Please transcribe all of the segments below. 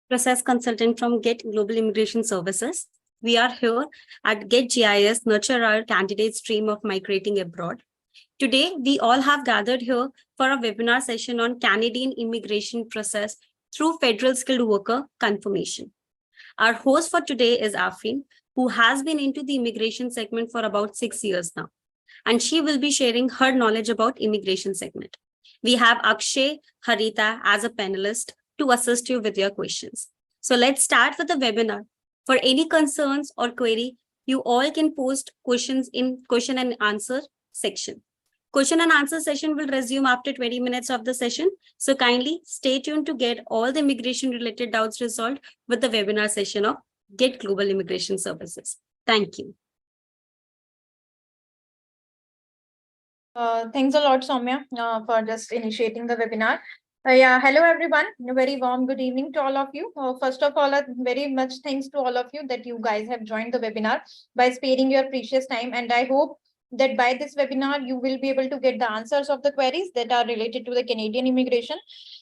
process consultant from Get Global Immigration Services. We are here at GetGIS, nurture our candidate stream of migrating abroad. Today, we all have gathered here for a webinar session on Canadian immigration process through federal skilled worker confirmation. Our host for today is Afrin, who has been into the immigration segment for about 6 years now, and she will be sharing her knowledge about immigration segment. We have Akshay, Harita as a panelist to assist you with your questions. So let's start with the webinar. For any concerns or query, you all can post questions in question and answer section. Question and answer session will resume after 20 minutes of the session. So kindly stay tuned to get all the immigration related doubts resolved with the webinar session of Get Global Immigration Services. Thank you. Thanks a lot, Soumya, for just initiating the webinar. Hello everyone. A very warm good evening to all of you. First of all, very much thanks to all of you that you guys have joined the webinar by sparing your precious time. And I hope that by this webinar, you will be able to get the answers of the queries that are related to the Canadian immigration.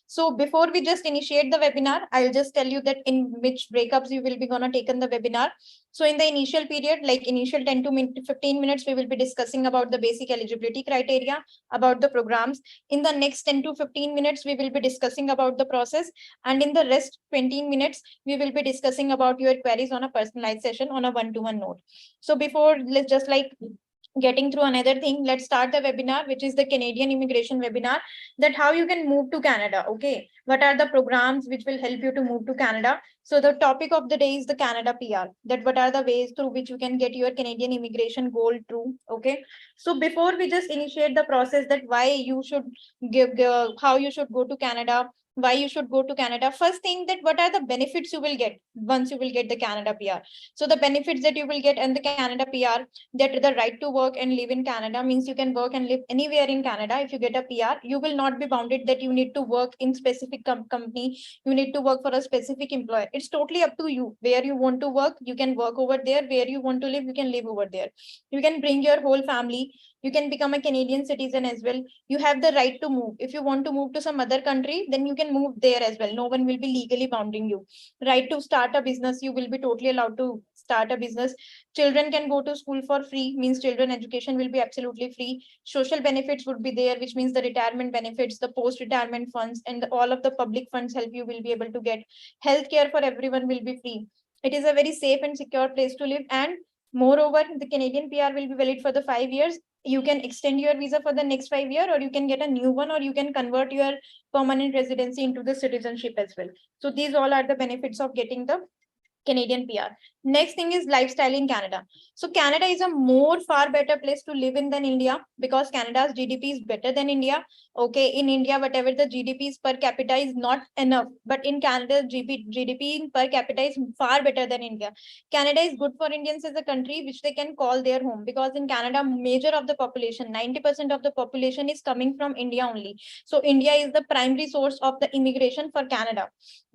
So before we just initiate the webinar, I'll just tell you that in which breakups you will be gonna take in the webinar. So in the initial period, like initial 10 to 15 minutes, we will be discussing about the basic eligibility criteria, about the programs. In the next 10 to 15 minutes, we will be discussing about the process. And in the rest 20 minutes, we will be discussing about your queries on a personalized session on a one-to-one note. So before, let's just like getting through another thing, let's start the webinar, which is the Canadian immigration webinar, that how you can move to Canada. Okay, what are the programs which will help you to move to Canada? So the topic of the day is the Canada PR, that what are the ways through which you can get your Canadian immigration goal through. Okay, so before we just initiate the process, that why you should how you should go to Canada, why you should go to Canada. First thing, that what are the benefits you will get once you will get the Canada PR. So the benefits that you will get and the Canada PR, that the right to work and live in Canada means you can work and live anywhere in Canada. If you get a PR, you will not be bounded that you need to work in specific company, you need to work for a specific employer. It's totally up to you. Where you want to work, you can work over there. Where you want to live, you can live over there. You can bring your whole family. You can become a Canadian citizen as well. You have the right to move. If you want to move to some other country, then you can move there as well. No one will be legally bounding you. Right to start a business, you will be totally allowed to start a business. Children can go to school for free, means children education will be absolutely free. Social benefits would be there, which means the retirement benefits, the post-retirement funds, and all of the public funds help you will be able to get. Healthcare for everyone will be free. It is a very safe and secure place to live. And moreover, the Canadian PR will be valid for the 5 years. You can extend your visa for the next 5 years, or you can get a new one, or you can convert your permanent residency into the citizenship as well. So these all are the benefits of getting the Canadian PR. Next thing is lifestyle in Canada. So Canada is a more far better place to live in than India, because Canada's GDP is better than India. Okay, in India, whatever the GDP is per capita is not enough, but in Canada, GDP per capita is far better than India. Canada is good for Indians as a country which they can call their home, because in Canada, major of the population, 90% of the population is coming from India only. So India is the primary source of the immigration for Canada.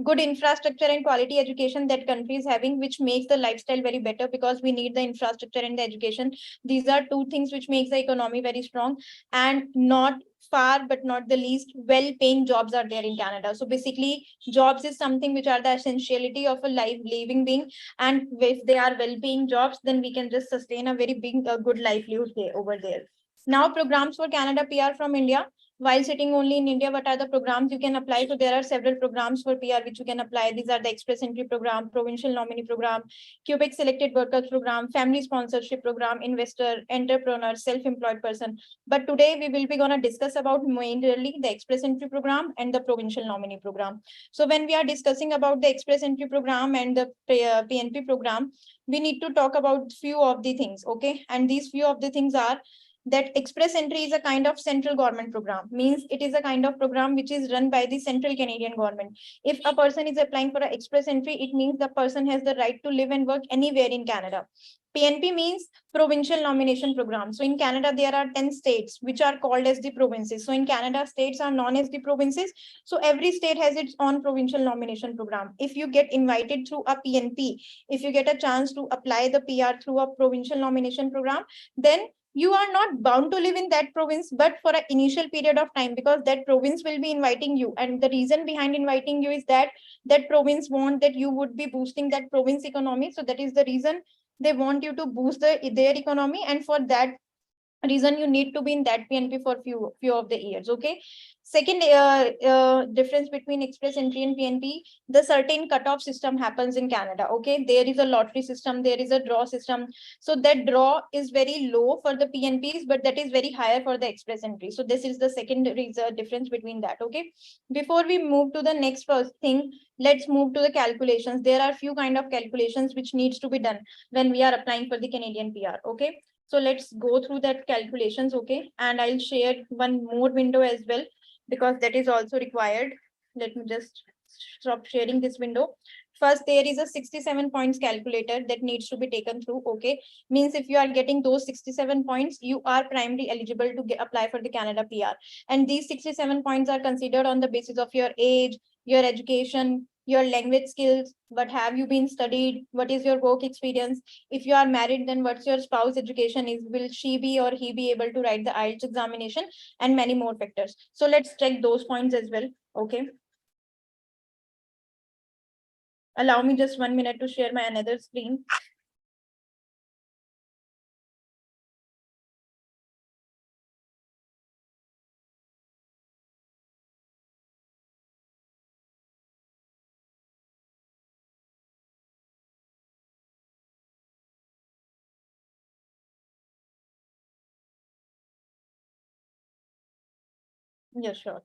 Good infrastructure and quality education that country is having, which makes the lifestyle very better, because we need the infrastructure and the education. These are two things which makes the economy very strong. And not far but not the least, well-paying jobs are there in Canada. So basically, jobs is something which are the essentiality of a living being. And if they are well-paying jobs, then we can just sustain a very big, good livelihood there, over there. Now, programs for Canada PR from India. While sitting only in India, what are the programs you can apply? So there are several programs for PR which you can apply. These are the Express Entry Program, Provincial Nominee Program, Quebec Selected Workers Program, Family Sponsorship Program, Investor, Entrepreneur, Self-Employed Person. But today we will be going to discuss about mainly the Express Entry Program and the Provincial Nominee Program. So when we are discussing about the Express Entry Program and the PNP program, we need to talk about few of the things, okay? And these few of the things are that Express Entry is a kind of central government program, means it is a kind of program which is run by the central Canadian government. If a person is applying for an Express Entry, it means the person has the right to live and work anywhere in Canada. PNP means provincial nomination program. So in Canada, there are 10 states which are called as the provinces. So in Canada, states are known as the provinces. So every state has its own provincial nomination program. If you get invited through a PNP, if you get a chance to apply the PR through a provincial nomination program, then you are not bound to live in that province, but for an initial period of time, because that province will be inviting you. And the reason behind inviting you is that that province want that you would be boosting that province economy. So that is the reason they want you to boost their economy. And for that reason, you need to be in that PNP for few of the years. Okay. Second difference between express entry and PNP, the certain cutoff system happens in Canada. Okay, there is a lottery system, there is a draw system. So that draw is very low for the PNPs, but that is very higher for the express entry. So this is the second difference between that. Okay, before we move to the next first thing, let's move to the calculations. There are few kind of calculations which needs to be done when we are applying for the Canadian PR. Okay, so let's go through that calculations. Okay, and I'll share one more window as well, because that is also required. Let me just stop sharing this window. First, there is a 67 points calculator that needs to be taken through. Okay, means if you are getting those 67 points, you are primarily eligible to apply for the Canada PR. And these 67 points are considered on the basis of your age, your education, your language skills, what have you been studied, what is your work experience. If you are married, then what's your spouse education is, will she be or he be able to write the IELTS examination, and many more factors. So let's check those points as well. Okay, allow me just 1 minute to share my another screen. Yeah, sure.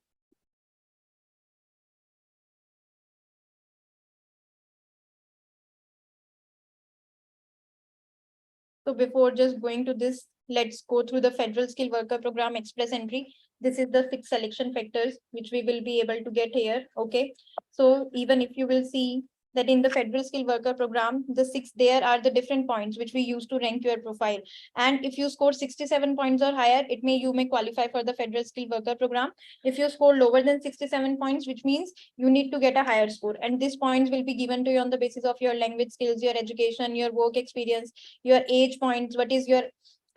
So before just going to this, let's go through the Federal Skill Worker Program Express Entry. This is the 6 selection factors which we will be able to get here. Okay. So even if you will see that in the Federal Skill Worker Program, the 6 there are the different points which we use to rank your profile. And if you score 67 points or higher, you may qualify for the Federal Skill Worker Program. If you score lower than 67 points, which means you need to get a higher score. And these points will be given to you on the basis of your language skills, your education, your work experience, your age points, what is your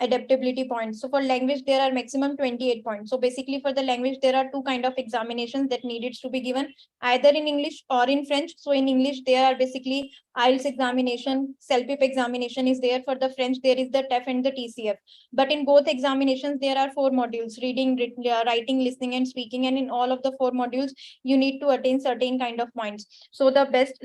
adaptability points. So for language, there are maximum 28 points. So basically for the language, there are two kind of examinations that needed to be given, either in English or in French. So in English, there are basically IELTS examination, CELPIP examination is there. For the French, there is the TEF and the TCF. But in both examinations, there are 4 modules: reading, writing, listening, and speaking. And in all of the 4 modules, you need to attain certain kind of points. So the best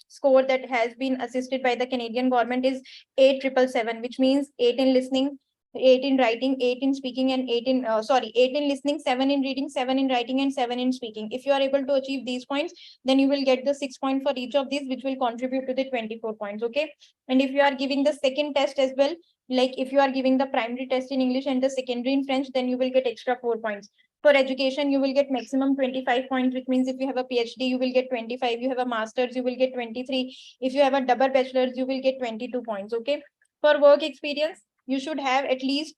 score that has been assisted by the Canadian government is 8,777, which means 8 in listening, 8 in writing, 8 in speaking, and 8 in 8 in listening, 7 in reading, 7 in writing, and 7 in speaking. If you are able to achieve these points, then you will get the 6 points for each of these, which will contribute to the 24 points. Okay. And if you are giving the second test as well, like if you are giving the primary test in English and the secondary in French, then you will get extra 4 points. For education, you will get maximum 25 points, which means if you have a PhD, you will get 25. You have a master's, you will get 23. If you have a double bachelor's, you will get 22 points. Okay. For work experience, you should have at least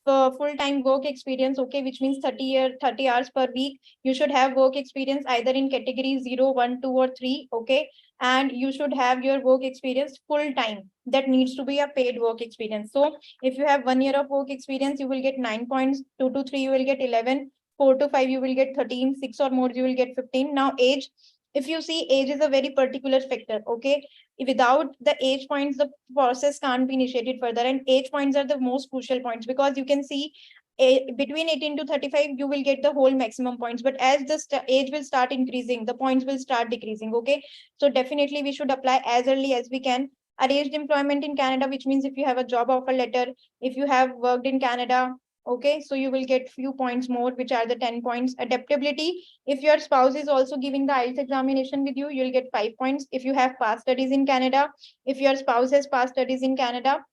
full-time work experience. Okay, which means 30 hours per week. You should have work experience either in category 0, 1, 2, or 3. Okay, and you should have your work experience full-time. That needs to be a paid work experience. So if you have 1 year of work experience, you will get 9 points. 2 to 3, you will get 11. 4 to 5, you will get 13. 6 or more, you will get 15. Now age, if you see, age is a very particular factor. Okay, without the age points, the process can't be initiated further. And age points are the most crucial points, because you can see between 18 to 35, you will get the whole maximum points. But as the age will start increasing, the points will start decreasing. Okay, so definitely we should apply as early as we can. Arranged employment in Canada, which means if you have a job offer letter, if you have worked in Canada, okay, so you will get few points more, which are the 10 points. Adaptability, if your spouse is also giving the IELTS examination with you, you'll get 5 points. If you have past studies in Canada, if your spouse has past studies in Canada,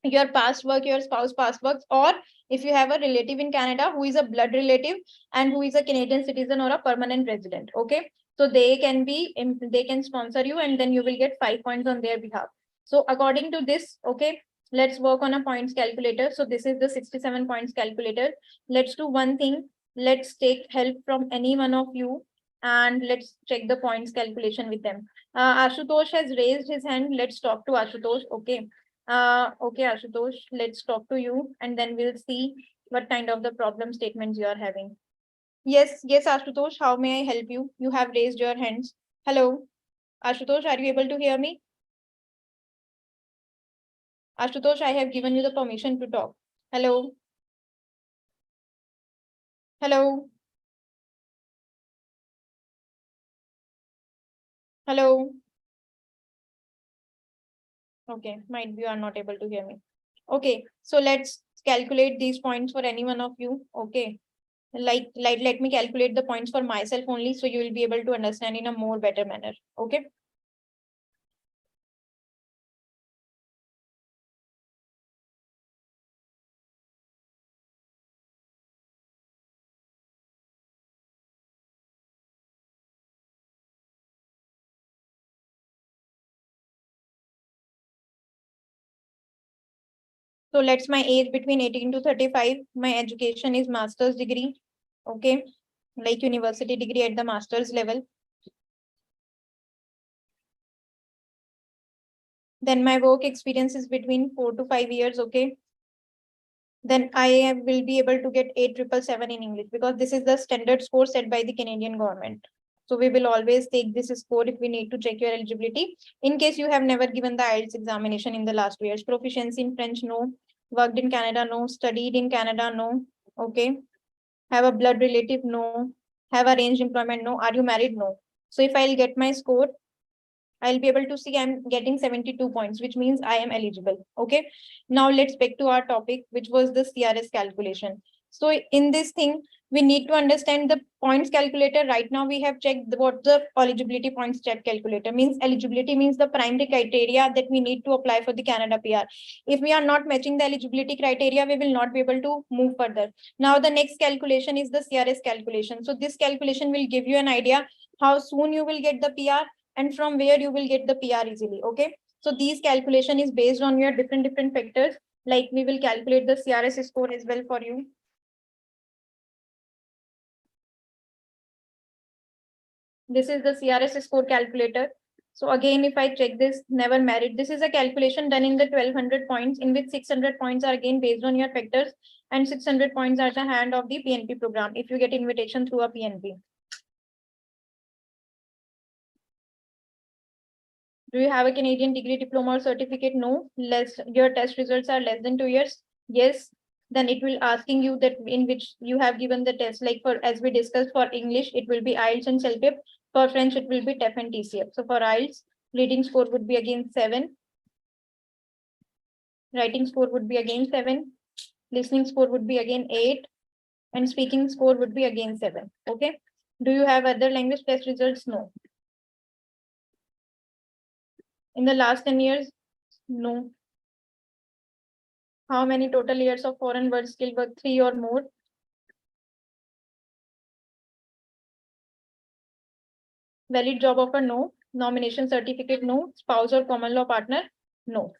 your past work, your spouse past works, or if you have a relative in Canada who is a blood relative and who is a Canadian citizen or a permanent resident. Okay, so they can sponsor you, and then you will get 5 points on their behalf. So according to this, okay, let's work on a points calculator. So this is the 67 points calculator. Let's do one thing. Let's take help from any one of you, and let's check the points calculation with them. Ashutosh has raised his hand. Let's talk to Ashutosh. Okay. Okay, Ashutosh, let's talk to you and then we'll see what kind of the problem statements you are having. Yes, Ashutosh, how may I help you? You have raised your hands. Hello, Ashutosh, are you able to hear me? Ashutosh, I have given you the permission to talk. Hello. Hello. Hello. Okay, might be you are not able to hear me. Okay, so let's calculate these points for any one of you. Okay. Let me calculate the points for myself only, so you will be able to understand in a more better manner. Okay. So let's my age between 18 to 35. My education is master's degree. Okay. Like university degree at the master's level. Then my work experience is between 4 to 5 years. Okay. Then will be able to get 8,777 in English, because this is the standard score set by the Canadian government. So we will always take this score if we need to check your eligibility. In case you have never given the IELTS examination in the last 2 years, proficiency in French, no. Worked in Canada, no. Studied in Canada, no. Okay. Have a blood relative, no. Have arranged employment, no. Are you married, no. So if I'll get my score, I'll be able to see I'm getting 72 points, which means I am eligible. Okay. Now let's back to our topic, which was the CRS calculation. So in this thing, we need to understand the points calculator. Right now, we have checked what the eligibility points check calculator means. Eligibility means the primary criteria that we need to apply for the Canada PR. If we are not matching the eligibility criteria, we will not be able to move further. Now, the next calculation is the CRS calculation. So this calculation will give you an idea how soon you will get the PR and from where you will get the PR easily. Okay. So these calculation is based on your different factors. Like we will calculate the CRS score as well for you. This is the CRS score calculator. So again, if I check this, never married, this is a calculation done in the 1200 points, in which 600 points are again based on your factors and 600 points are the hand of the PNP program if you get invitation through a PNP. Do you have a Canadian degree, diploma, or certificate? No. Less your test results are less than 2 years. Yes. Then it will asking you that in which you have given the test. Like for as we discussed for English, it will be IELTS and CELPIP. For French, it will be TEF and TCF. So for IELTS, reading score would be again 7. Writing score would be again 7. Listening score would be again 8. And speaking score would be again 7. Okay. Do you have other language test results? No. In the last 10 years? No. How many total years of foreign word skill work? 3 or more? Valid job offer? No. Nomination certificate? No. Spouse or common law partner? No.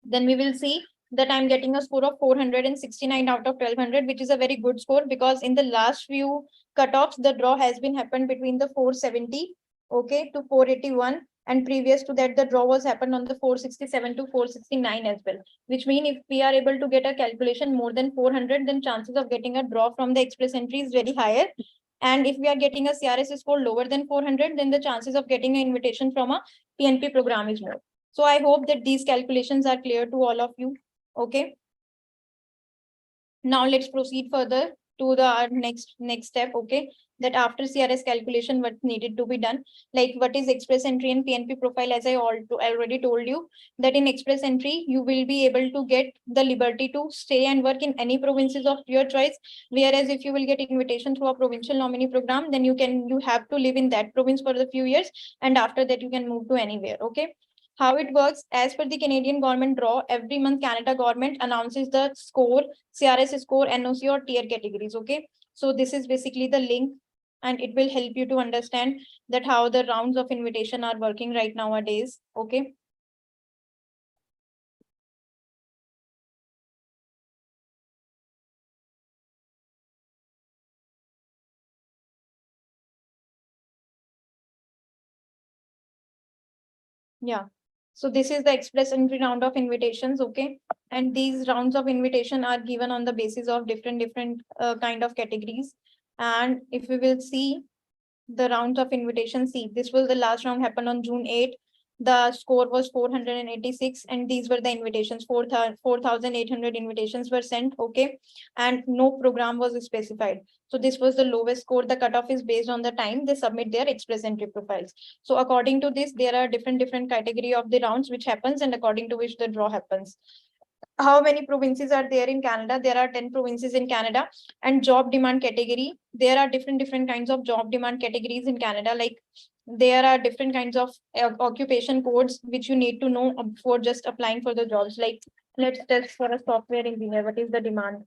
Then we will see that I'm getting a score of 469 out of 1200, which is a very good score, because in the last few cutoffs, the draw has been happened between the 470, okay, to 481. And previous to that, the draw was happened on the 467 to 469 as well, which means if we are able to get a calculation more than 400, then chances of getting a draw from the express entry is very higher. And if we are getting a CRS score lower than 400, then the chances of getting an invitation from a PNP program is more. So I hope that these calculations are clear to all of you. Okay. Now let's proceed further to the next step. Okay. That after CRS calculation, what needed to be done, like what is express entry and PNP profile. As I already told you that in express entry, you will be able to get the liberty to stay and work in any provinces of your choice. Whereas if you will get invitation through a provincial nominee program, then you have to live in that province for the few years. And after that, you can move to anywhere. Okay. How it works, as per the Canadian government draw, every month Canada government announces the score, CRS score, NOC or tier categories. Okay. So this is basically the link, and it will help you to understand that how the rounds of invitation are working right nowadays. Okay. Yeah. So this is the express entry round of invitations, okay? And these rounds of invitation are given on the basis of different kind of categories. And if we will see the rounds of invitation, see, this was the last round happened on June 8. The score was 486, and these were the invitations. 4,800 invitations were sent, okay? And no program was specified. So this was the lowest score. The cutoff is based on the time they submit their express entry profiles. So according to this, there are different category of the rounds which happens, and according to which the draw happens. How many provinces are there in Canada? There are 10 provinces in Canada. And job demand category, there are different kinds of job demand categories in Canada. Like there are different kinds of occupation codes which you need to know before just applying for the jobs. Like let's test for a software engineer, what is the demand?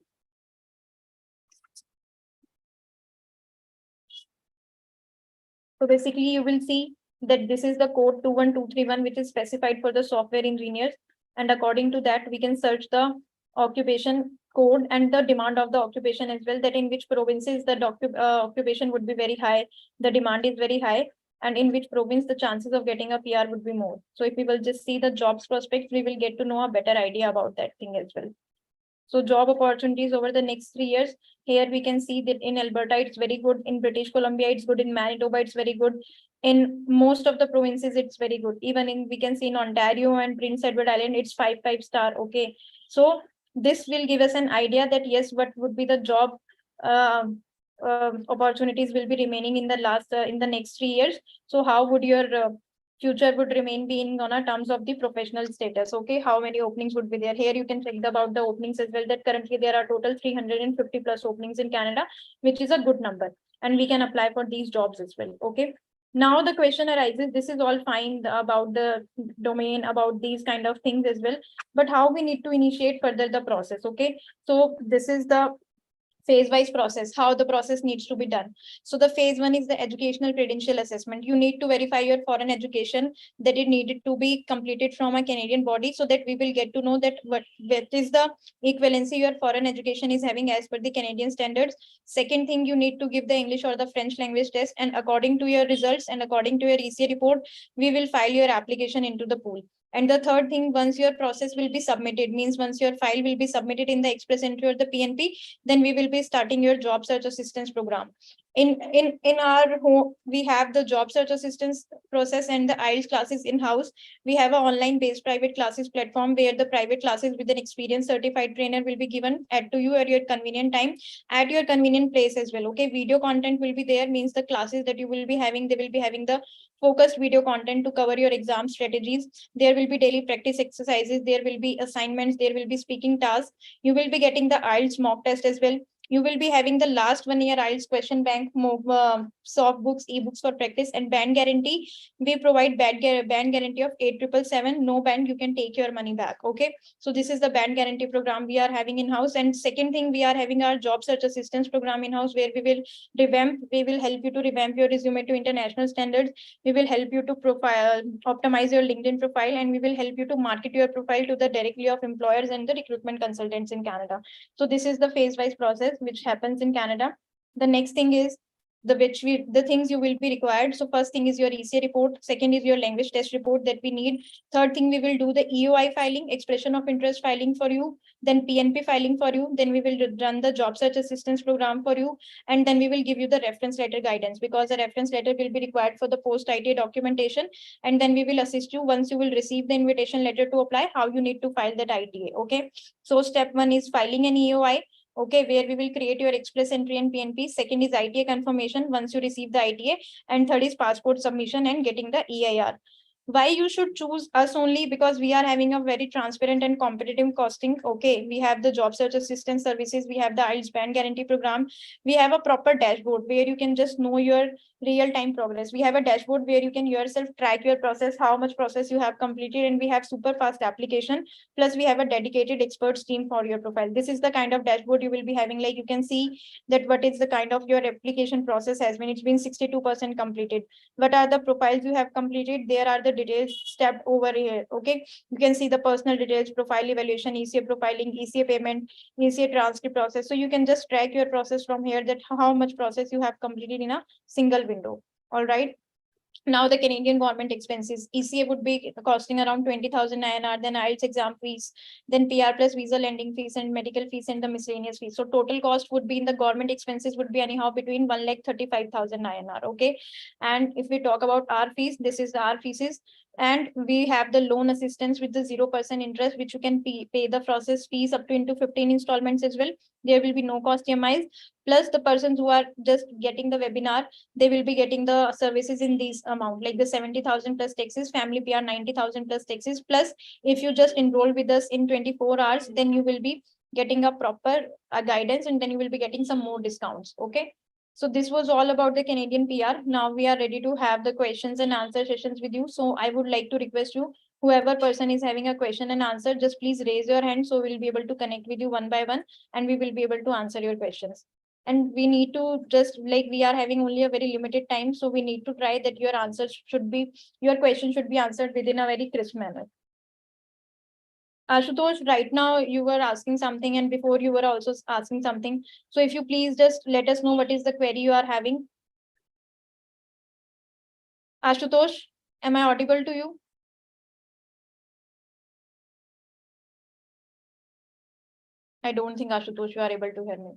So basically you will see that this is the code 21231, which is specified for the software engineers. And according to that, we can search the occupation code and the demand of the occupation as well, that in which provinces the occupation would be very high, the demand is very high, and in which province the chances of getting a PR would be more. So if we will just see the jobs prospects, we will get to know a better idea about that thing as well. So job opportunities over the next 3 years. Here we can see that in Alberta, it's very good. In British Columbia, it's good. In Manitoba, it's very good. In most of the provinces, it's very good. Even in, we can see in Ontario and Prince Edward Island, it's 5-star. Okay. So this will give us an idea that yes, what would be the job opportunities will be remaining in the next 3 years. So how would your future would remain being on a terms of the professional status. Okay, how many openings would be there? Here you can check about the openings as well, that currently there are total 350 plus openings in Canada, which is a good number, and we can apply for these jobs as well. Okay, now the question arises, this is all fine about the domain, about these kind of things as well, but how we need to initiate further the process. Okay, so this is the phase-wise process, how the process needs to be done. So the phase 1 is the educational credential assessment. You need to verify your foreign education, that it needed to be completed from a Canadian body, so that we will get to know that what is the equivalency your foreign education is having as per the Canadian standards. Second thing, you need to give the English or the French language test, and according to your results and according to your ECA report, we will file your application into the pool. And the third thing, once your process will be submitted, means once your file will be submitted in the express entry or the PNP, then we will be starting your job search assistance program. In our home, we have the job search assistance process and the IELTS classes in-house. We have an online based private classes platform where the private classes with an experienced certified trainer will be given at to you at your convenient time, at your convenient place as well. Okay, video content will be there, means the classes that you will be having, they will be having the focused video content to cover your exam strategies. There will be daily practice exercises, there will be assignments, there will be speaking tasks. You will be getting the IELTS mock test as well. You will be having the last 1 year IELTS question bank, soft books, ebooks for practice, and band guarantee. We provide band guarantee of 8777. No band, you can take your money back. Okay, so this is the band guarantee program we are having in house. And second thing, we are having our job search assistance program in house, where we will help you to revamp your resume to international standards. We will help you to optimize your LinkedIn profile, and we will help you to market your profile to the directly of employers and the recruitment consultants in Canada. So this is the phase-wise process which happens in Canada. The next thing is the things you will be required. So first thing is your ECA report. Second is your language test report that we need. Third thing, we will do the EOI filing, expression of interest filing for you, then PNP filing for you. Then we will run the job search assistance program for you. And then we will give you the reference letter guidance, because the reference letter will be required for the post-ITA documentation. And then we will assist you once you will receive the invitation letter to apply, how you need to file that ITA. Okay. So step 1 is filing an EOI. Okay, where we will create your express entry and PNP. Second is ITA confirmation once you receive the ITA. And third is passport submission and getting the EIR. Why you should choose us only? Because we are having a very transparent and competitive costing. Okay, we have the job search assistance services, we have the IELTS band guarantee program, we have a proper dashboard where you can just know your real-time progress. We have a dashboard where you can yourself track your process, how much process you have completed, and we have super fast application. Plus we have a dedicated experts team for your profile. This is the kind of dashboard you will be having. Like you can see that what is the kind of your application process has been. It's been 62% completed. What are the profiles you have completed? There are the details stepped over here. Okay, you can see the personal details, profile evaluation, ECA profiling, ECA payment, ECA transcript process. So you can just track your process from here, that how much process you have completed in a single window. All right. Now the Canadian government expenses, ECA would be costing around 20,000 INR, then IELTS exam fees, then PR plus visa lending fees and medical fees and the miscellaneous fees. So total cost would be in the government expenses would be anyhow between 1,35,000 INR. Okay. And if we talk about our fees, this is our fees. And we have the loan assistance with the 0% interest, which you can pay the process fees up to into 15 installments as well. There will be no cost EMIs. Plus the persons who are just getting the webinar, they will be getting the services in these amount, like the 70,000 plus taxes, family PR 90,000 plus taxes. Plus, if you just enroll with us in 24 hours, then you will be getting a proper guidance, and then you will be getting some more discounts. Okay. So this was all about the Canadian PR. Now we are ready to have the questions and answer sessions with you. So I would like to request you, whoever person is having a question and answer, just please raise your hand. So we'll be able to connect with you one by one, and we will be able to answer your questions. And we need to just, like, we are having only a very limited time, so we need to try that your answers should be, your question should be answered within a very crisp manner. Ashutosh, right now you were asking something, and before you were also asking something. So if you please just let us know what is the query you are having. Ashutosh, am I audible to you? I don't think, Ashutosh, you are able to hear me.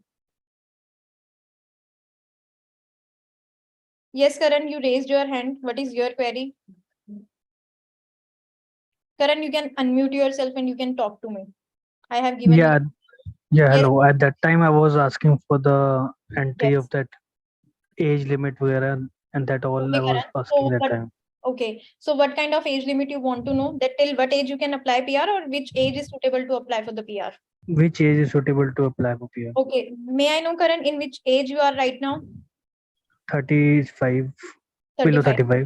Yes, Karan, you raised your hand. What is your query? Karan, you can unmute yourself and you can talk to me. I have given Yeah, you. yeah, Yes. hello. At that time, I was asking for the entry Yes. of that age limit, where and that all Okay, I was Karan. asking So, that but time. okay. So, what kind of age limit you want to know? That till what age you can apply PR, or which age is suitable to apply for the PR? Which age is suitable to apply for PR? Okay. May I know, Karan, in which age you are right now? 35, below 35. 35. Karan,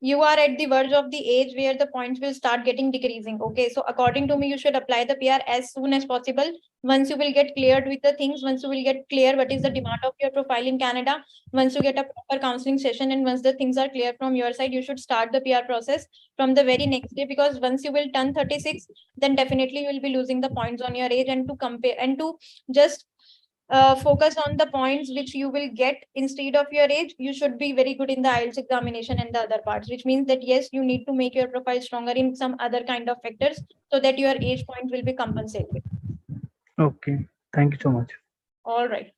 you are at the verge of the age where the points will start getting decreasing. Okay. So, according to me, you should apply the PR as soon as possible. Once you will get cleared with the things, once you will get clear what is the demand of your profile in Canada, once you get a proper counseling session, and once the things are clear from your side, you should start the PR process from the very next day, because once you will turn 36, then definitely you will be losing the points on your age. And to compare and to just focus on the points which you will get instead of your age, you should be very good in the IELTS examination and the other parts, which means that yes, you need to make your profile stronger in some other kind of factors, so that your age point will be compensated. Okay, thank you so much. All right.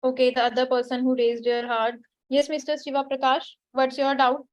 Okay, the other person who raised your hand. Yes, Mr. Shiva Prakash, what's your doubt?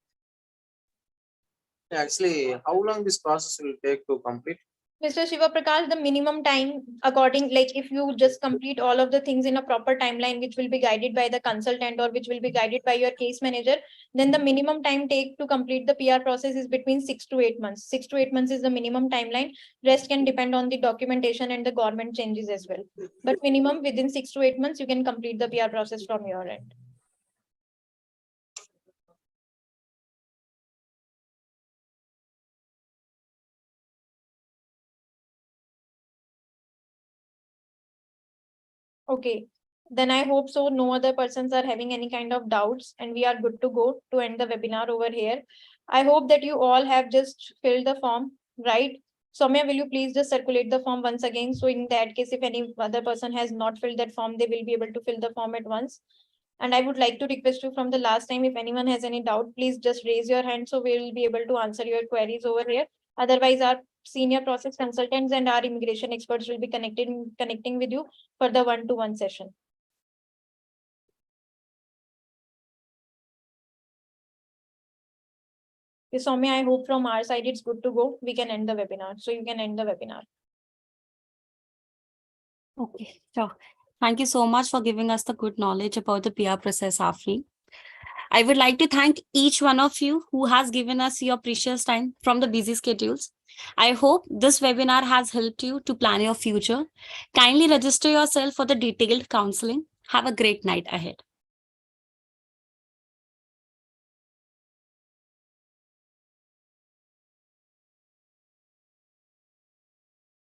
Actually, how long this process will take to complete? Mr. Shiva Prakash, the minimum time according, like if you just complete all of the things in a proper timeline, which will be guided by the consultant or which will be guided by your case manager, then the minimum time take to complete the PR process is between 6 to 8 months. 6 to 8 months is the minimum timeline. Rest can depend on the documentation and the government changes as well. But minimum within 6 to 8 months, you can complete the PR process from your end. Okay, then I hope so no other persons are having any kind of doubts, and we are good to go to end the webinar over here. I hope that you all have just filled the form, right? Soumya, will you please just circulate the form once again? So in that case, if any other person has not filled that form, they will be able to fill the form at once. And I would like to request you from the last time, if anyone has any doubt, please just raise your hand, so we will be able to answer your queries over here. Otherwise, our senior process consultants and our immigration experts will be connecting with you for the one-to-one session. Okay, Soumya, I hope from our side it's good to go. We can end the webinar. So you can end the webinar. Okay, sure. Thank you so much for giving us the good knowledge about the PR process, Afri. I would like to thank each one of you who has given us your precious time from the busy schedules. I hope this webinar has helped you to plan your future. Kindly register yourself for the detailed counseling. Have a great night ahead.